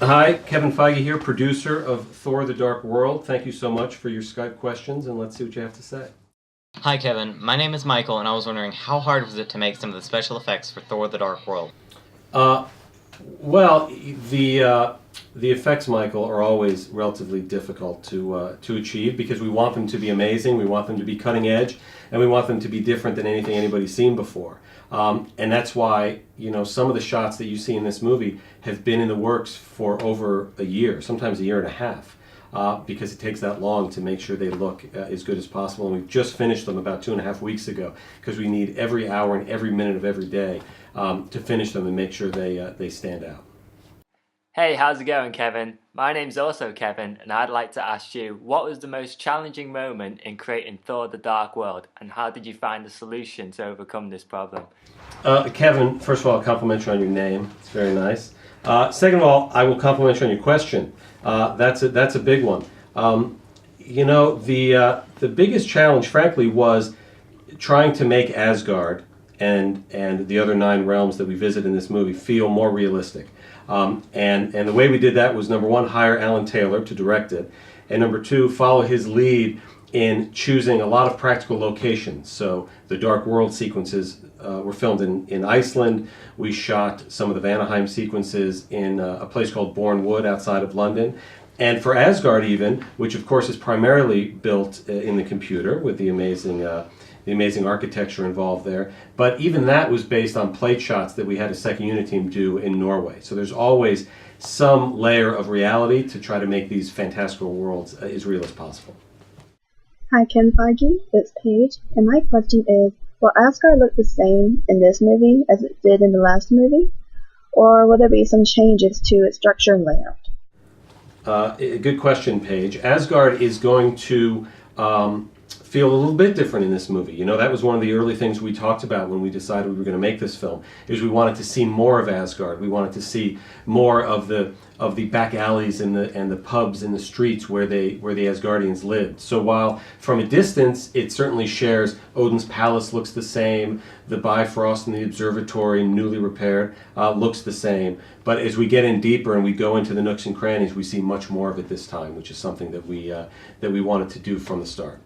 Hi, Kevin Feige here, producer of Thor: The Dark World. Thank you so much for your Skype questions, and let's see what you have to say. Hi Kevin, my name is Michael, and I was wondering how hard was it to make some of the special effects for Thor: The Dark World? Uh, well, the effects, Michael, are always relatively difficult to achieve because we want them to be amazing, we want them to be cutting edge, and we want them to be different than anything anybody's seen before. And that's why some of the shots that you see in this movie have been in the works for over a year, sometimes a year and a half. Because it takes that long to make sure they look as good as possible. And we've just finished them about 2.5 weeks ago because we need every hour and every minute of every day to finish them and make sure they stand out. Hey, how's it going, Kevin? My name's also Kevin, and I'd like to ask you, what was the most challenging moment in creating Thor: The Dark World, and how did you find the solution to overcome this problem? Kevin, first of all, I'll compliment you on your name. It's very nice. Second of all, I will compliment you on your question. That's a big one. The biggest challenge, frankly, was trying to make Asgard and the other 9 realms that we visit in this movie feel more realistic. And the way we did that was, number one, hire Alan Taylor to direct it, and number two, follow his lead in choosing a lot of practical locations. So the Dark World sequences were filmed in Iceland. We shot some of the Vanaheim sequences in a place called Bourne Wood outside of London. And for Asgard even, which of course is primarily built in the computer with the amazing architecture involved there, but even that was based on plate shots that we had a second unit team do in Norway. So there's always some layer of reality to try to make these fantastical worlds as real as possible. Hi KevinFeige, it's Paige, and my question is, will Asgard look the same in this movie as it did in the last movie? Or will there be some changes to its structure and layout? Good question, Paige. Asgard is going to feel a little bit different in this movie. That was one of the early things we talked about when we decided we were going to make this film, is we wanted to see more of Asgard. We wanted to see more of the back alleys and the pubs and the streets where the Asgardians lived. So while from a distance it certainly shares, Odin's palace looks the same, the Bifrost and the observatory, newly repaired, looks the same. But as we get in deeper and we go into the nooks and crannies, we see much more of it this time, which is something that we wanted to do from the start.